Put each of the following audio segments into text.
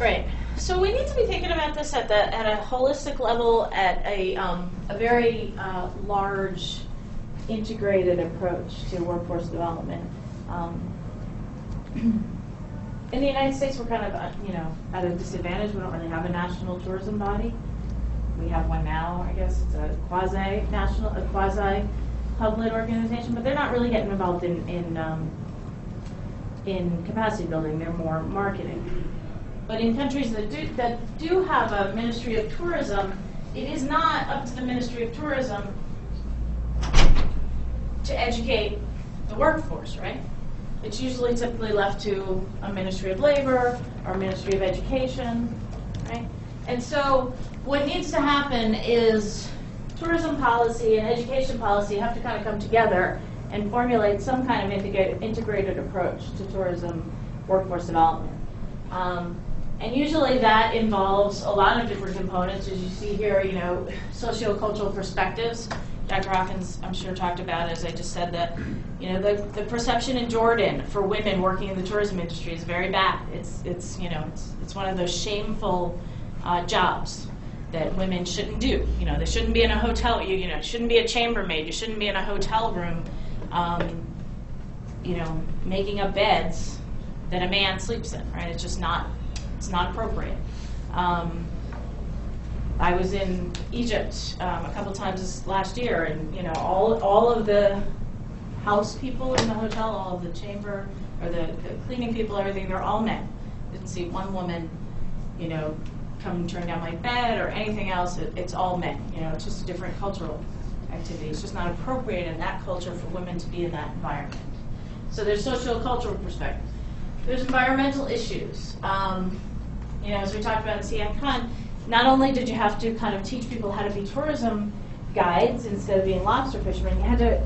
Great. So we need to be thinking about this at a holistic level, at a very large, integrated approach to workforce development. In the United States, we're kind of at a disadvantage. We don't really have a national tourism body. We have one now, I guess. It's a quasi-national, a quasi-public organization, but they're not really getting involved in capacity building. They're more marketing. But in countries that do have a Ministry of Tourism, it is not up to the Ministry of Tourism to educate the workforce, right? It's usually typically left to a Ministry of Labor or Ministry of Education, right? And so what needs to happen is tourism policy and education policy have to kind of come together and formulate some kind of integrated approach to tourism workforce development. And usually that involves a lot of different components, as you see here, sociocultural perspectives. Dr. Hawkins, I'm sure, talked about, as I just said, that the perception in Jordan for women working in the tourism industry is very bad. It's one of those shameful jobs that women shouldn't do. They shouldn't be in a hotel. You shouldn't be a chambermaid. You shouldn't be in a hotel room, making up beds that a man sleeps in. Right? It's just not. It's not appropriate. I was in Egypt a couple times this last year, and all of the house people in the hotel, all of the chamber or the cleaning people, everything, they're all men. Didn't see one woman, come and turn down my bed or anything else. It's all men. It's just a different cultural activity. It's just not appropriate in that culture for women to be in that environment. So there's socio-cultural perspective. There's environmental issues. As we talked about in CNCon, not only did you have to kind of teach people how to be tourism guides instead of being lobster fishermen, you had to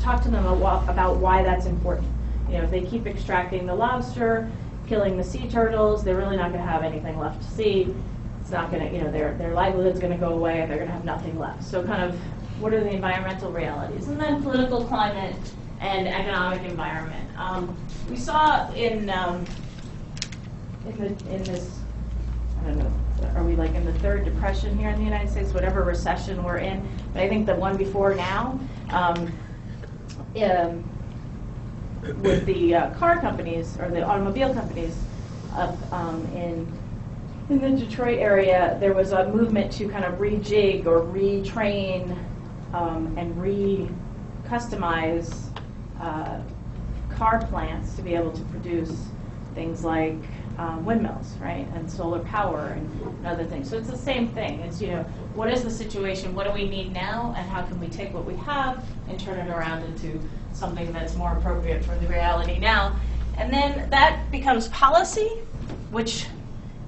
talk to them about why that's important. If they keep extracting the lobster, killing the sea turtles, they're really not going to have anything left to see. It's not going to, their livelihood's going to go away, and they're going to have nothing left. So kind of, what are the environmental realities? And then political climate and economic environment. We saw in this, I don't know, are we like in the third depression here in the United States, whatever recession we're in, but I think the one before now, with the car companies or the automobile companies up in the Detroit area, there was a movement to kind of rejig or retrain and re-customize car plants to be able to produce things like windmills, right, and solar power and other things. So it's the same thing. It's, what is the situation? What do we need now? And how can we take what we have and turn it around into something that's more appropriate for the reality now? And then that becomes policy, which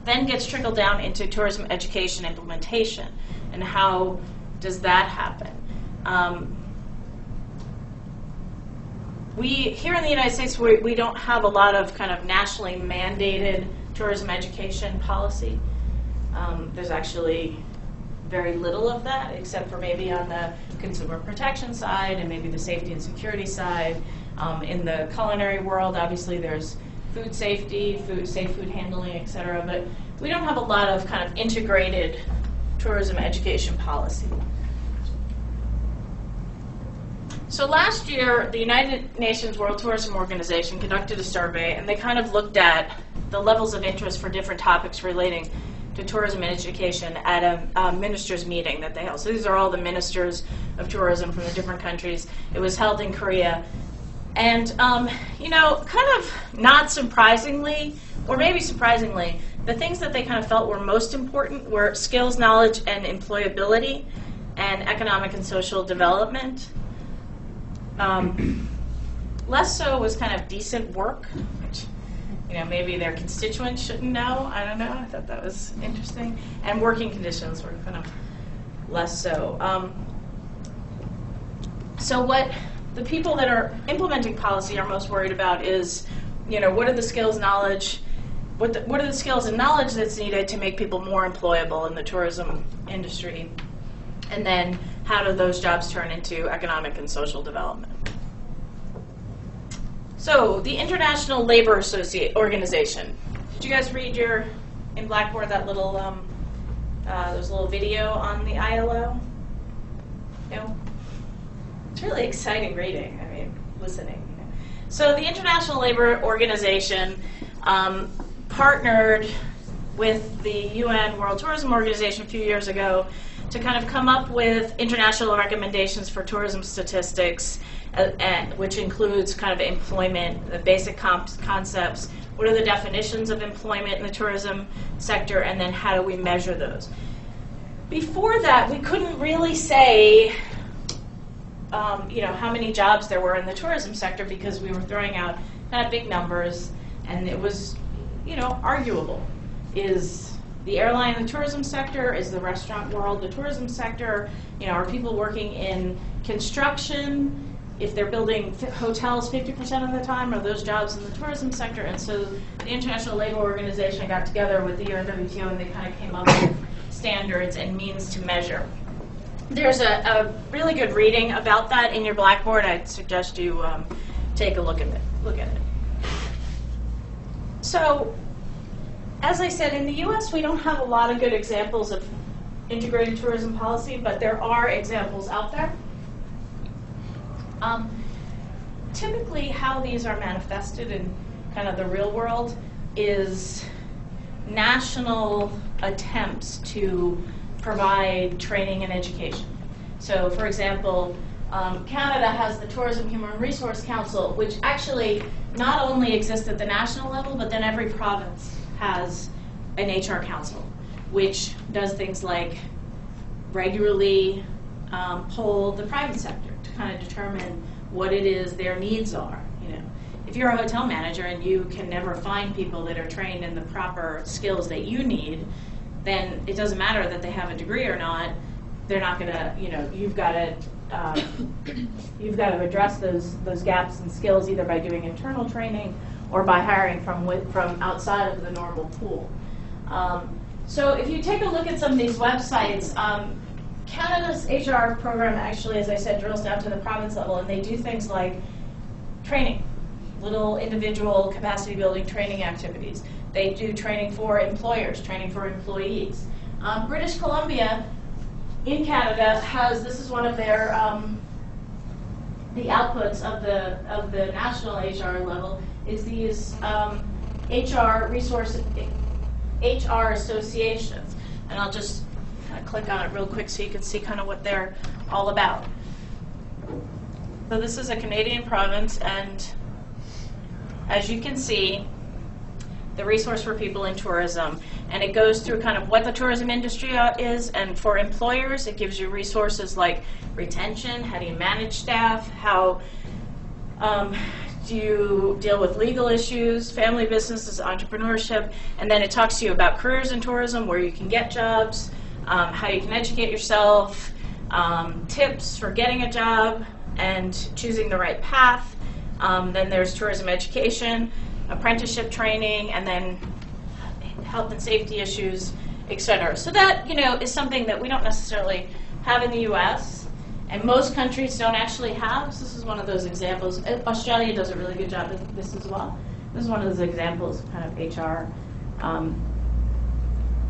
then gets trickled down into tourism education implementation. And how does that happen? Here in the United States, we don't have a lot of kind of nationally mandated tourism education policy. There's actually very little of that, except for maybe on the consumer protection side and maybe the safety and security side. In the culinary world, obviously there's food safety, safe food handling, et cetera, but we don't have a lot of kind of integrated tourism education policy. So last year, the United Nations World Tourism Organization conducted a survey, and they kind of looked at the levels of interest for different topics relating to tourism and education at a ministers' meeting that they held. So these are all the ministers of tourism from the different countries. It was held in Korea. And, kind of not surprisingly, or maybe surprisingly, the things that they kind of felt were most important were skills, knowledge, and employability, and economic and social development. Less so was kind of decent work, which, maybe their constituents shouldn't know. I don't know. I thought that was interesting. And working conditions were kind of less so. So what the people that are implementing policy are most worried about is, what are the skills, knowledge, what are the skills and knowledge that's needed to make people more employable in the tourism industry? And then how do those jobs turn into economic and social development? So the International Labor Organization. Did you guys read your in Blackboard that little, there's a little video on the ILO? No? It's really exciting reading, I mean, listening. You know. So the International Labour Organization partnered with the UN World Tourism Organization a few years ago to kind of come up with international recommendations for tourism statistics, which includes kind of employment, the basic concepts, what are the definitions of employment in the tourism sector, and then how do we measure those. Before that, we couldn't really say how many jobs there were in the tourism sector because we were throwing out kind of big numbers, and it was, arguable. Is the airline the tourism sector? Is the restaurant world the tourism sector? Are people working in construction? If they're building hotels 50% of the time, are those jobs in the tourism sector? And so the International Labour Organization got together with the UNWTO, and they kind of came up with standards and means to measure. There's a really good reading about that in your Blackboard. I'd suggest you take a look at it. So, as I said, in the U.S. we don't have a lot of good examples of integrated tourism policy, but there are examples out there. Typically, how these are manifested in kind of the real world is national attempts to provide training and education. So, for example, Canada has the Tourism Human Resource Council, which actually not only exists at the national level, but then every province has an HR council, which does things like regularly poll the private sector to kind of determine what it is their needs are. If you're a hotel manager and you can never find people that are trained in the proper skills that you need, then it doesn't matter that they have a degree or not. They're not going to, you've got to address those gaps in skills either by doing internal training or by hiring from outside of the normal pool. So if you take a look at some of these websites, Canada's HR program actually, as I said, drills down to the province level, and they do things like training, little individual capacity building training activities. They do training for employers, training for employees. British Columbia in Canada has, this is one of their, the outputs of the national HR level, is these HR associations. And I'll just kind of click on it real quick so you can see kind of what they're all about. So this is a Canadian province, and as you can see, the resource for people in tourism, and it goes through kind of what the tourism industry is, and for employers it gives you resources like retention, how do you manage staff, how do you deal with legal issues, family businesses, entrepreneurship, and then it talks to you about careers in tourism, where you can get jobs, how you can educate yourself, tips for getting a job and choosing the right path. Then there's tourism education, apprenticeship training, and then health and safety issues, etc. So that, is something that we don't necessarily have in the U.S., and most countries don't actually have. So this is one of those examples. Australia does a really good job with this as well. This is one of those examples of kind of HR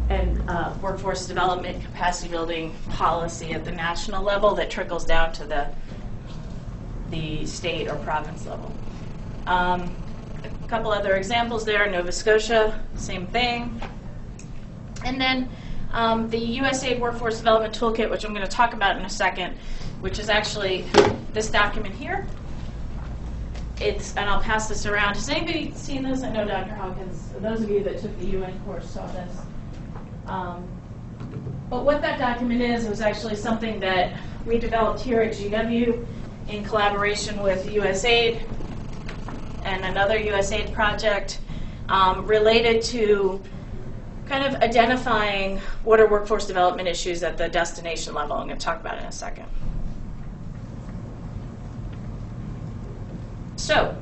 and workforce development, capacity building policy at the national level that trickles down to the state or province level. A couple other examples there. Nova Scotia, same thing. And then the USAID Workforce Development Toolkit, which I'm going to talk about in a second, which is actually this document here. And I'll pass this around. Has anybody seen this? I know Dr. Hawkins, those of you that took the UN course saw this. But what that document is, it was actually something that we developed here at GW in collaboration with USAID and another USAID project related to kind of identifying what are workforce development issues at the destination level. I'm going to talk about it in a second. So,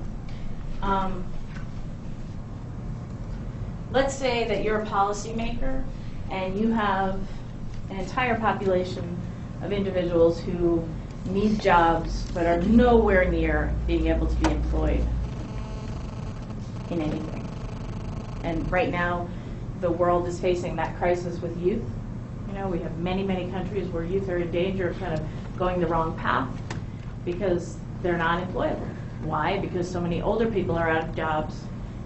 let's say that you're a policymaker and you have an entire population of individuals who need jobs but are nowhere near being able to be employed in anything. And right now, the world is facing that crisis with youth. You know, we have many, many countries where youth are in danger of kind of going the wrong path because they're not employable. Why? Because so many older people are out of jobs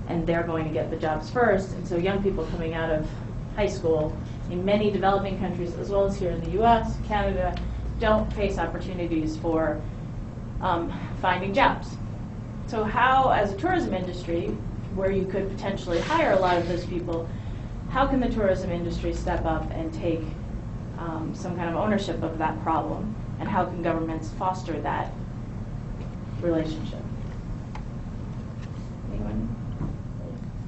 and they're going to get the jobs first. And so young people coming out of high school in many developing countries, as well as here in the US, Canada, don't face opportunities for finding jobs. So how, as a tourism industry, where you could potentially hire a lot of those people, how can the tourism industry step up and take some kind of ownership of that problem? And how can governments foster that relationship? Anyone?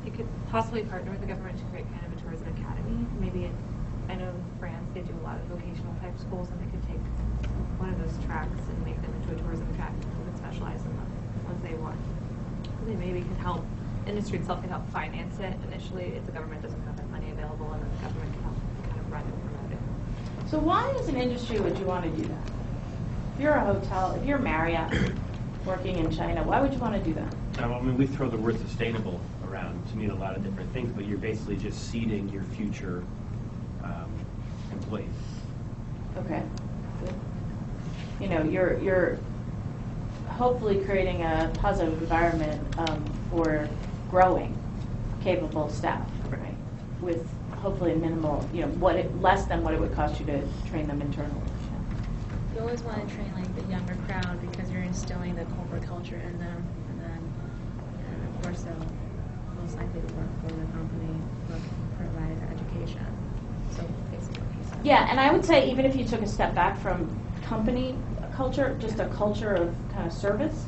You could possibly partner with the government to create kind of a tourism academy. Maybe I know in France they do a lot of vocational type schools, and they could take one of those tracks and make them into a tourism academy who could specialize in the ones they want. They maybe could help, industry itself can help finance it initially if the government doesn't have that money available, and then the government can help kind of run and promote it. So why as an industry would you want to do that? If you're a hotel, if you're Marriott working in China, why would you want to do that? I mean, we throw the word sustainable around to mean a lot of different things, but you're basically just seeding your future employees. Okay. Good. You know, you're hopefully creating a positive environment for growing capable staff, right? With hopefully minimal, you know, less than what it would cost you to train them internally. You always want to train like the younger crowd because you're instilling the corporate culture in them, and of course they'll most likely to work for the company, provide education. So basically, yeah, and I would say even if you took a step back from company culture, just a culture of kind of service.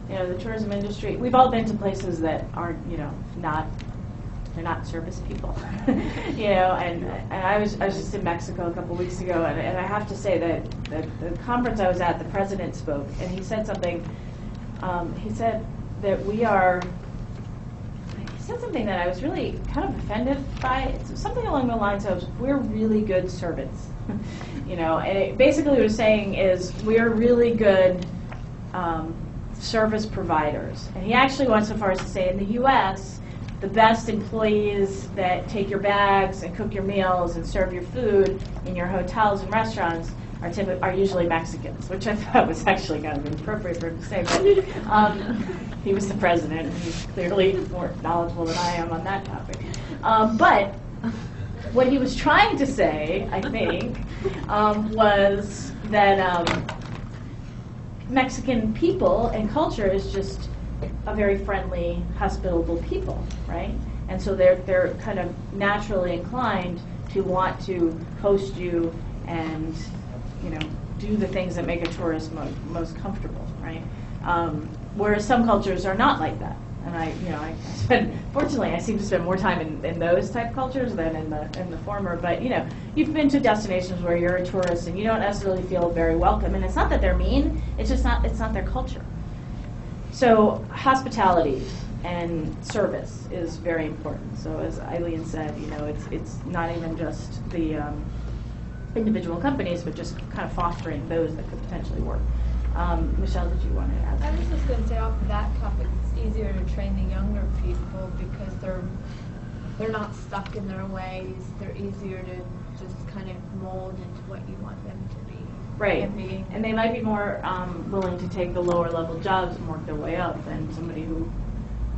You know, the tourism industry, we've all been to places that aren't, you know, they're not service people. You know, and I was just in Mexico a couple weeks ago, and I have to say that the conference I was at, the president spoke, and he said something, he said that he said something that I was really kind of offended by. It's something along the lines of, we're really good servants. You know, and it basically what it was saying is we're really good service providers. And he actually went so far as to say in the U.S., the best employees that take your bags and cook your meals and serve your food in your hotels and restaurants are usually Mexicans, which I thought was actually kind of inappropriate for him to say. But he was the president, and he's clearly more knowledgeable than I am on that topic. But what he was trying to say, I think, was that Mexican people and culture is just a very friendly, hospitable people, right? And so they're kind of naturally inclined to want to host you and, you know, do the things that make a tourist most comfortable, right? Whereas some cultures are not like that. And fortunately, I seem to spend more time in those type cultures than in the former. But you know, you've been to destinations where you're a tourist and you don't necessarily feel very welcome. And it's not that they're mean; it's not their culture. So hospitality and service is very important. So as Eileen said, you know, it's not even just the individual companies, but just kind of fostering those that could potentially work. Michelle, did you want to add? I was just going to say off that topic, it's easier to train the younger people because they're not stuck in their ways. They're easier to just kind of mold into what you want them to be. Right, and they might be more willing to take the lower level jobs and work their way up than somebody who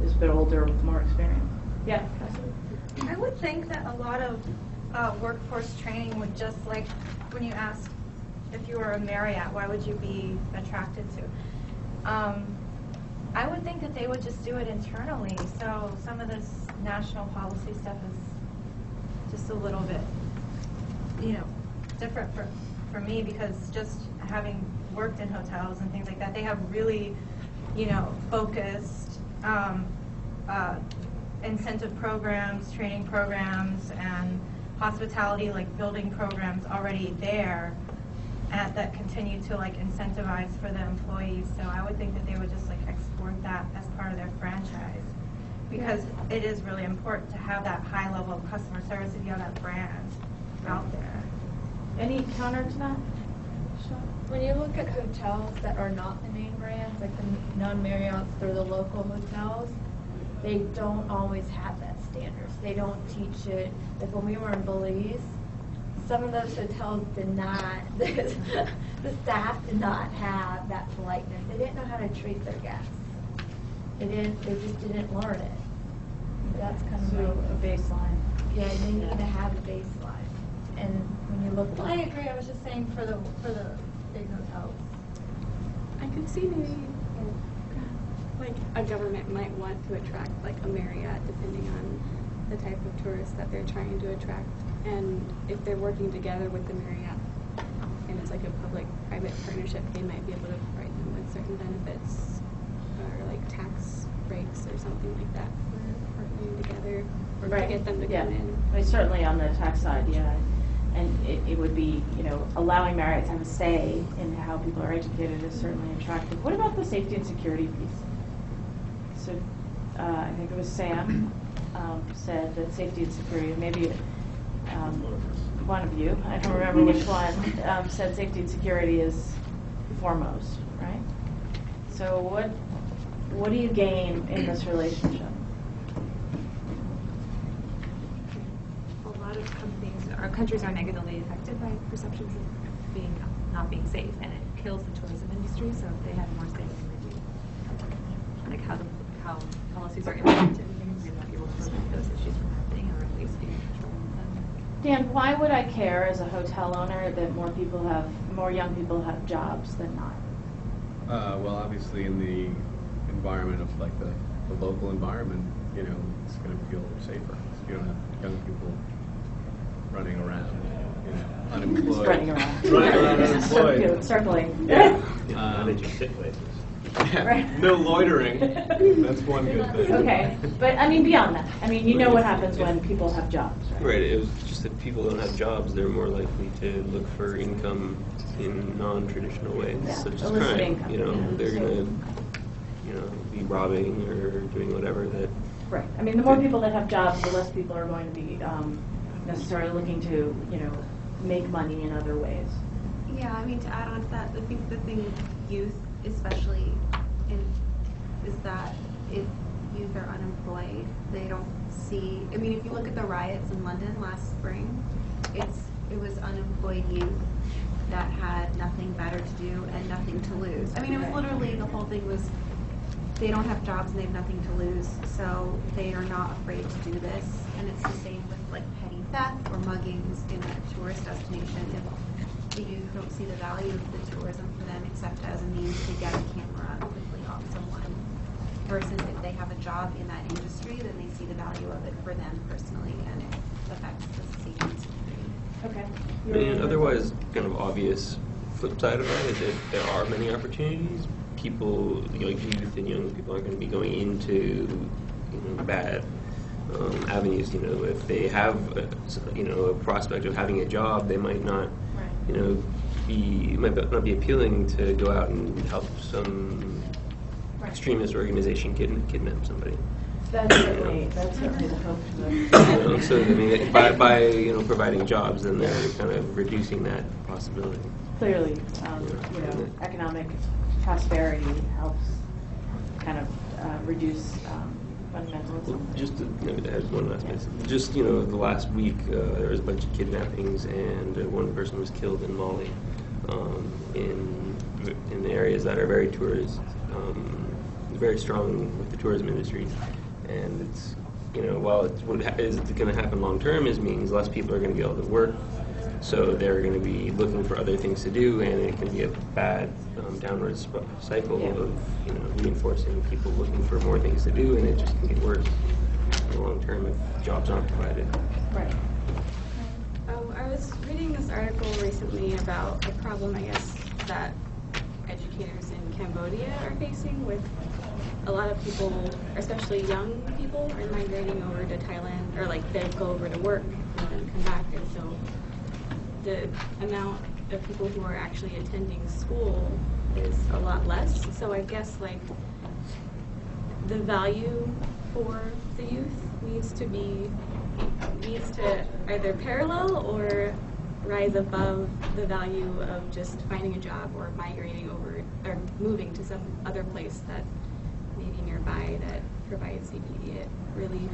is a bit older with more experience. Yeah, Cassie? I would think that a lot of workforce training would just, like when you asked if you were a Marriott, why would you be attracted to? I would think that they would just do it internally. So some of this national policy stuff is just a little bit, you know, different for me, because just having worked in hotels and things like that, they have really, you know, focused incentive programs, training programs, and hospitality, like building programs already there that continue to like incentivize for the employees. So I would think that they would just like export that as part of their franchise, because it is really important to have that high level of customer service if you have that brand out there. Any counter to that? When you look at hotels that are not the name brands, like the non-Marriotts or the local hotels, they don't always have that standards. They don't teach it. Like when we were in Belize, some of those hotels did not, the staff did not have that politeness. They didn't know how to treat their guests. They just didn't learn it. So that's kind of So like, a baseline. yeah, they need to have a baseline. And when you look, Well, I agree, I was just saying for the big hotels. I could see maybe like a government might want to attract like a Marriott depending on the type of tourists that they're trying to attract. And if they're working together with the Marriott and it's like a public-private partnership, they might be able to provide them with certain benefits or like tax breaks or something like that for partnering together or to get them to Yeah. come in. I mean, certainly on the tax side, yeah. And it would be, allowing Marriott to have a say in how people are educated is certainly attractive. What about the safety and security piece? So I think it was Sam said that safety and security, maybe one of you, I don't remember which one, said safety and security is foremost, right? So what do you gain in this relationship? A lot of companies, our countries are negatively affected by perceptions of not being safe, and it kills the tourism industry. So if they have more say in the like how policies are implemented, we might be able to prevent those issues from happening, or at least be controlling them. Dan, why would I care as a hotel owner that more young people have jobs than not? Well, obviously in the environment of like the local environment, it's going to feel safer. You don't have young people running around, unemployed. Just running around. Running around unemployed. Circling. Yeah. They just sit places. Yeah. Right. No loitering. That's one good thing. Okay, but I mean beyond that, what happens when people have jobs, right? Right, it was just that people don't have jobs, they're more likely to look for income in non-traditional ways, Yeah, such as illicit crime. income. They're So- gonna, be robbing or doing whatever that. Right. I mean, the more people that have jobs, the less people are going to be necessarily looking to, make money in other ways. Yeah, I mean, to add on to that, I think the thing with youth, especially, is that if youth are unemployed, they don't see. I mean, if you look at the riots in London last spring, it was unemployed youth that had nothing better to do and nothing to lose. I mean, it was literally, the whole thing was they don't have jobs and they have nothing to lose, so they are not afraid to do this. And it's the same with like petty theft or muggings in a tourist destination. If the youth don't see the value of the tourism for them except as a means to get a camera quickly off someone, versus if they have a job in that industry, then they see the value of it for them personally, and it affects the safety and security. Okay. And otherwise, kind of obvious flip side of that is that there are many opportunities. People, like youth and young people, are going to be going into bad avenues. If they have a prospect of having a job, they might not, it might not be appealing to go out and help some extremist organization kidnap somebody. That's certainly the hope for the. So I mean, by providing jobs, then they're kind of reducing that possibility. Clearly, economic prosperity helps kind of reduce fundamentalism. Just to add one last bit. Just the last week there was a bunch of kidnappings, and one person was killed in Mali, in the areas that are very very strong with the tourism industry, and it's while what is going to happen long term means less people are going to be able to work. So they're going to be looking for other things to do, and it can be a bad downward cycle of reinforcing people looking for more things to do, and it just can get worse in the long term if jobs aren't provided. Right. I was reading this article recently about a problem, I guess, that educators in Cambodia are facing with a lot of people, especially young people, are migrating over to Thailand, or like they go over to work and then come back, and so the amount of people who are actually attending school is a lot less. So I guess like the value for the youth needs to either parallel or rise above the value of just finding a job or migrating over or moving to some other place that maybe nearby that provides immediate relief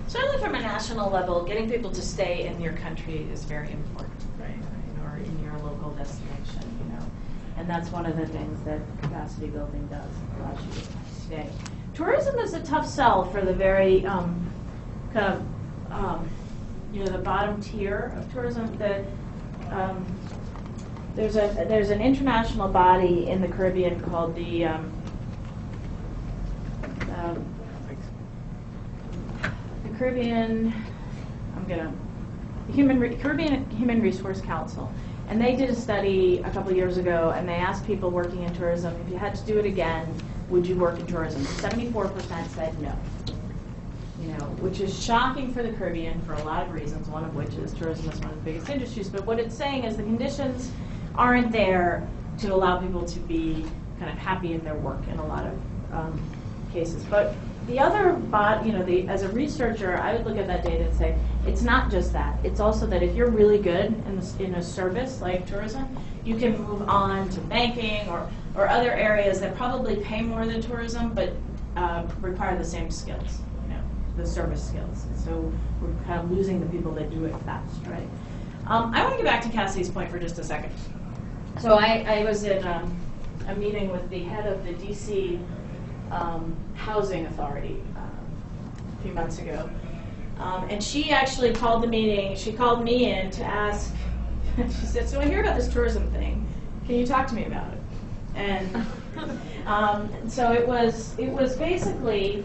Certainly from a national level, getting people to stay in your country is very important, right? Or in your local destination, you know. And that's one of the things that capacity building does, allows you to stay. Tourism is a tough sell for the very you know, the bottom tier of tourism. There's an international body in the Caribbean called the Caribbean Human Resource Council, and they did a study a couple years ago, and they asked people working in tourism, if you had to do it again, would you work in tourism? 74% said no. You know, which is shocking for the Caribbean for a lot of reasons, one of which is tourism is one of the biggest industries. But what it's saying is the conditions aren't there to allow people to be kind of happy in their work in a lot of cases. But the other, you know, as a researcher, I would look at that data and say, it's not just that. It's also that if you're really good in a service like tourism, you can move on to banking or other areas that probably pay more than tourism, but require the same skills, you know, the service skills. So we're kind of losing the people that do it fast, right? I want to get back to Cassie's point for just a second. So I was in a meeting with the head of the DC Housing Authority a few months ago. And she actually called the meeting, she called me in to ask, she said, so I hear about this tourism thing. Can you talk to me about it? And so it was basically,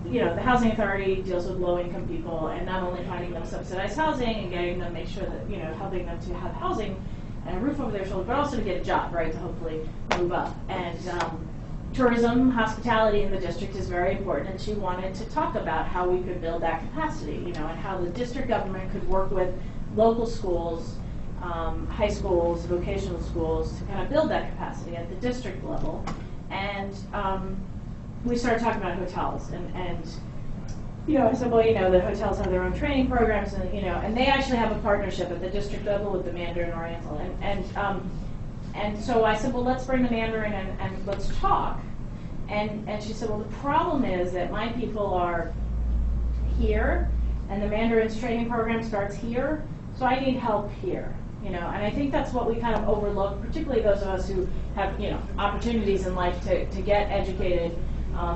you know, the housing authority deals with low-income people, and not only finding them subsidized housing and getting them, make sure that, you know, helping them to have housing and a roof over their shoulders, but also to get a job, right, to hopefully move up. And tourism, hospitality in the district is very important, and she wanted to talk about how we could build that capacity, you know, and how the district government could work with local schools, high schools, vocational schools, to kind of build that capacity at the district level. And we started talking about hotels, and you know, I said, well, you know, the hotels have their own training programs, and you know, and they actually have a partnership at the district level with the Mandarin Oriental, and so I said, well, let's bring the Mandarin and let's talk. And she said, well, the problem is that my people are here, and the Mandarin's training program starts here, so I need help here. You know, and I think that's what we kind of overlook, particularly those of us who have, you know, opportunities in life to get educated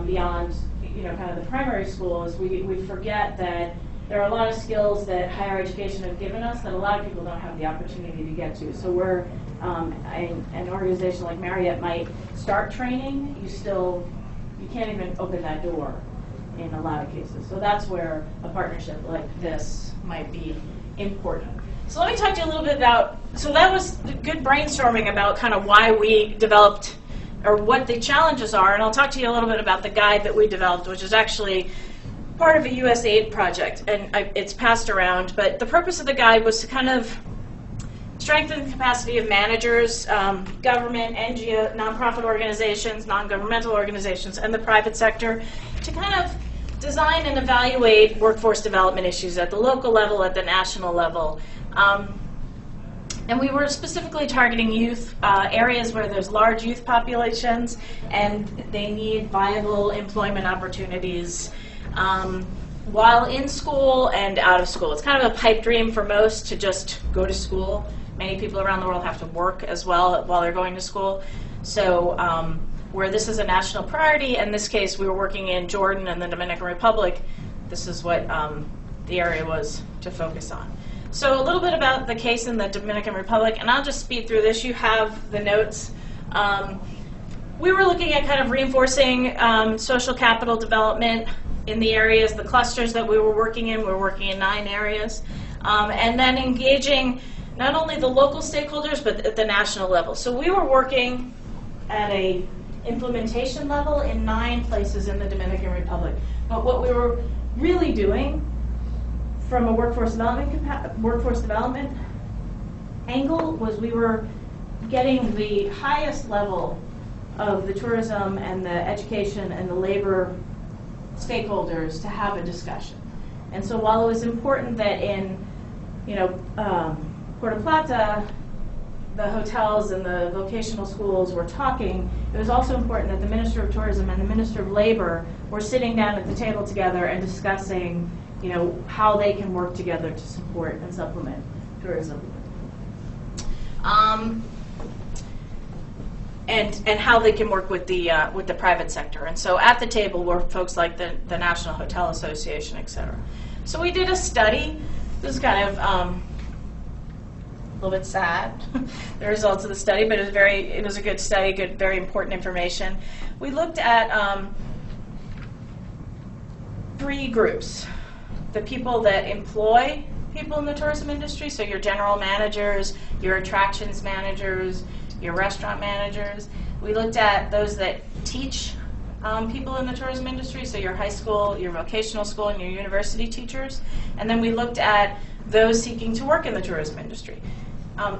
beyond, you know, kind of the primary schools. We forget that there are a lot of skills that higher education have given us that a lot of people don't have the opportunity to get to. So we're, an organization like Marriott might start training, you can't even open that door in a lot of cases. So that's where a partnership like this might be important. So let me talk to you a little bit about, so that was good brainstorming about kind of why we developed, or what the challenges are, and I'll talk to you a little bit about the guide that we developed, which is actually part of a USAID project, and it's passed around, but the purpose of the guide was to kind of strengthen the capacity of managers, government, NGO, nonprofit organizations, non-governmental organizations, and the private sector to kind of design and evaluate workforce development issues at the local level, at the national level. And we were specifically targeting youth, areas where there's large youth populations and they need viable employment opportunities while in school and out of school. It's kind of a pipe dream for most to just go to school. Many people around the world have to work as well while they're going to school. So where this is a national priority, in this case we were working in Jordan and the Dominican Republic, this is what the area was to focus on. So a little bit about the case in the Dominican Republic, and I'll just speed through this. You have the notes. We were looking at kind of reinforcing social capital development in the areas, the clusters that we were working in. We were working in 9 areas. And then engaging not only the local stakeholders, but at the national level. So we were working at a implementation level in 9 places in the Dominican Republic. But what we were really doing from a workforce development angle was we were getting the highest level of the tourism and the education and the labor stakeholders to have a discussion. And so while it was important that in, you know, Puerto Plata, the hotels and the vocational schools were talking, it was also important that the Minister of Tourism and the Minister of Labor were sitting down at the table together and discussing, how they can work together to support and supplement tourism. And how they can work with the private sector. And so at the table were folks like the National Hotel Association, et cetera. So we did a study. This is kind of a little bit sad, the results of the study, but it was a good study, very important information. We looked at 3 groups. The people that employ people in the tourism industry, so your general managers, your attractions managers, your restaurant managers. We looked at those that teach people in the tourism industry, so your high school, your vocational school, and your university teachers. And then we looked at those seeking to work in the tourism industry.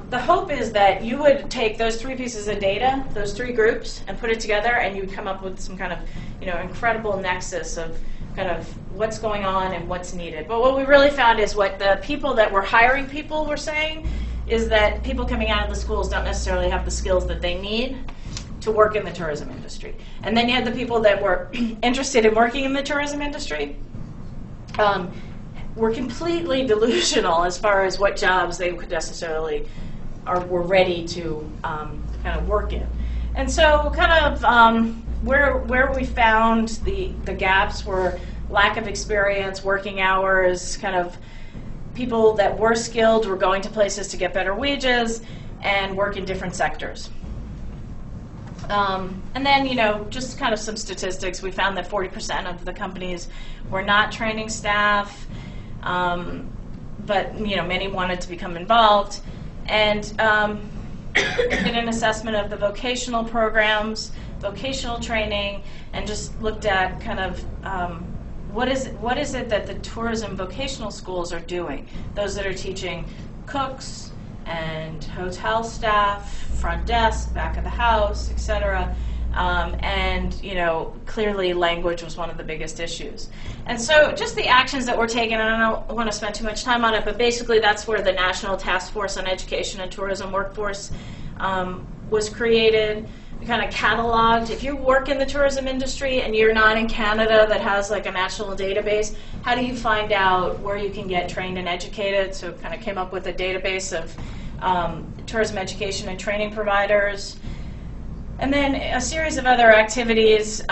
The hope is that you would take those 3 pieces of data, those 3 groups, and put it together, and you'd come up with some kind of incredible nexus of kind of what's going on and what's needed. But what we really found is what the people that were hiring people were saying is that people coming out of the schools don't necessarily have the skills that they need to work in the tourism industry. And then you had the people that were interested in working in the tourism industry were completely delusional as far as what jobs they could necessarily were ready to kind of work in. And so kind of where we found the gaps were lack of experience, working hours, kind of people that were skilled were going to places to get better wages and work in different sectors. And then, just kind of some statistics. We found that 40% of the companies were not training staff, but, many wanted to become involved. And did an assessment of the vocational programs, vocational training, and just looked at kind of what is it that the tourism vocational schools are doing? Those that are teaching cooks and hotel staff, front desk, back of the house, etc. And clearly language was one of the biggest issues. And so just the actions that were taken, and I don't want to spend too much time on it, but basically that's where the National Task Force on Education and Tourism Workforce was created. We kind of cataloged, if you work in the tourism industry and you're not in Canada that has like a national database, how do you find out where you can get trained and educated? So kind of came up with a database of tourism education and training providers. And then a series of other activities,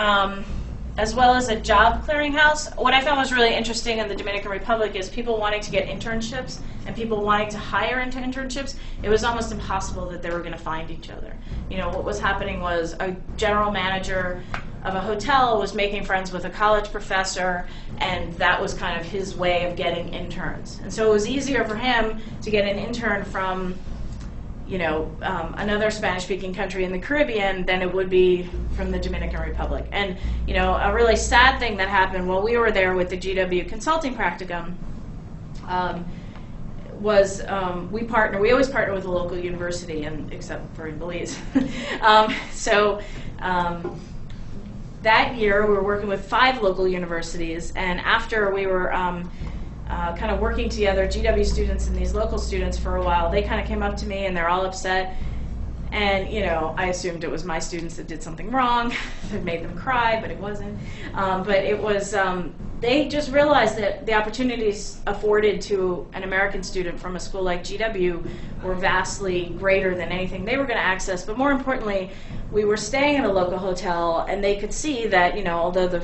as well as a job clearinghouse. What I found was really interesting in the Dominican Republic is people wanting to get internships and people wanting to hire into internships. It was almost impossible that they were going to find each other. What was happening was a general manager of a hotel was making friends with a college professor, and that was kind of his way of getting interns. And so it was easier for him to get an intern from another Spanish-speaking country in the Caribbean than it would be from the Dominican Republic. And, a really sad thing that happened while we were there with the GW Consulting Practicum was we always partner with a local university, except for in Belize. That year we were working with 5 local universities, and after we were kind of working together, GW students and these local students for a while, they kind of came up to me and they're all upset. And, I assumed it was my students that did something wrong, that made them cry, but it wasn't. But it was, they just realized that the opportunities afforded to an American student from a school like GW were vastly greater than anything they were going to access. But more importantly, we were staying in a local hotel, and they could see that, although the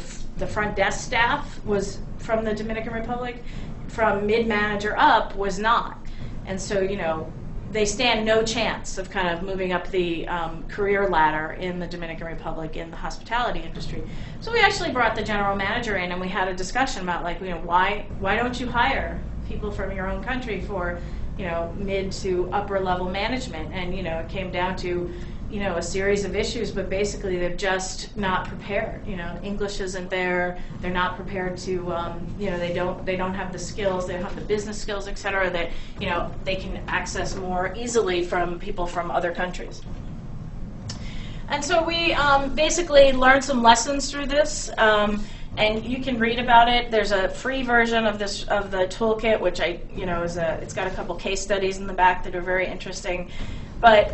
front desk staff was from the Dominican Republic, from mid-manager up was not. And so, they stand no chance of kind of moving up the career ladder in the Dominican Republic in the hospitality industry. So we actually brought the general manager in and we had a discussion about why don't you hire people from your own country for mid to upper level management? And it came down to a series of issues, but basically they're just not prepared. English isn't there. They're not prepared to. They don't have the skills. They don't have the business skills, et cetera, that they can access more easily from people from other countries. And so we basically learned some lessons through this. And you can read about it. There's a free version of the toolkit, which it's got a couple case studies in the back that are very interesting. But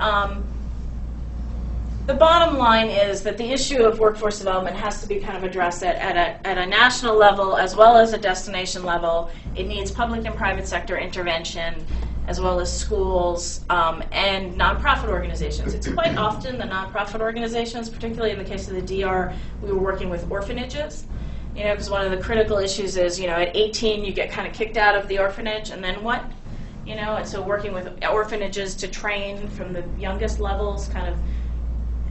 the bottom line is that the issue of workforce development has to be kind of addressed at a national level as well as a destination level. It needs public and private sector intervention, as well as schools and nonprofit organizations. It's quite often the nonprofit organizations, particularly in the case of the DR, we were working with orphanages, because one of the critical issues is, at 18 you get kind of kicked out of the orphanage, and then what? And so working with orphanages to train from the youngest levels, kind of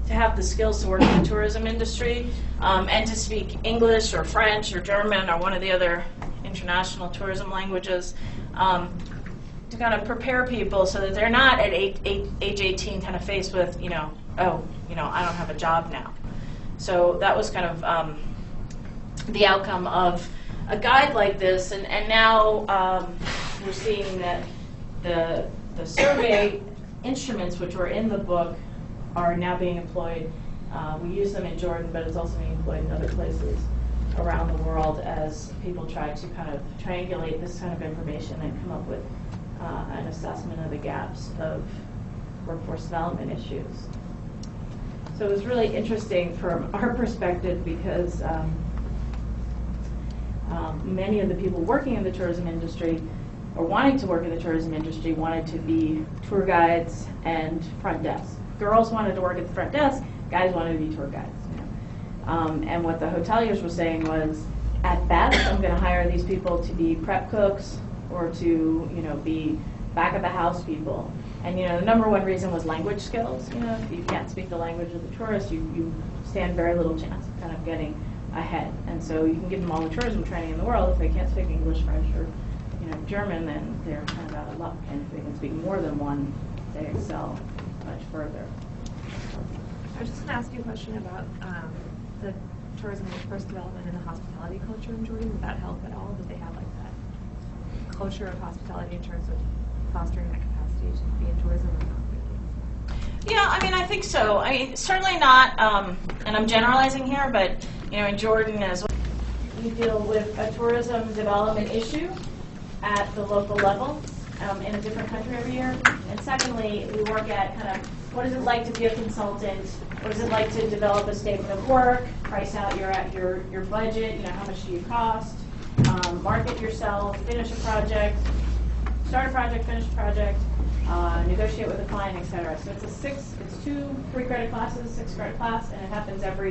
to have the skills to work in the tourism industry, and to speak English or French or German or one of the other international tourism languages, to kind of prepare people so that they're not at age 18 kind of faced with, I don't have a job now. So that was kind of the outcome of a guide like this, and now we're seeing that the survey instruments which were in the book are now being employed. We use them in Jordan, but it's also being employed in other places around the world as people try to kind of triangulate this kind of information and come up with an assessment of the gaps of workforce development issues. So it was really interesting from our perspective because many of the people working in the tourism industry or wanting to work in the tourism industry wanted to be tour guides and front desk. Girls wanted to work at the front desk, guys wanted to be tour guides. And what the hoteliers were saying was, at best, I'm going to hire these people to be prep cooks or to, be back of the house people. And, the number one reason was language skills. If you can't speak the language of the tourist, you stand very little chance of kind of getting ahead. And so you can give them all the tourism training in the world. If they can't speak English, French, or, German, then they're kind of out of luck. And if they can speak more than one, they excel much further. I was just going to ask you a question about the tourism and workforce development and the hospitality culture in Jordan. Would that help at all? Did they have like that culture of hospitality in terms of fostering that capacity to be in tourism or not? Yeah, I think so. Certainly not, and I'm generalizing here, but in Jordan as well, we deal with a tourism development issue at the local level in a different country every year. And secondly, we work at kind of what is it like to be a consultant? What is it like to develop a statement of work, price out your budget, how much do you cost, market yourself, finish a project, start a project, finish a project, negotiate with a client, etc. So it's 2 3-credit classes, 6-credit class, and it happens every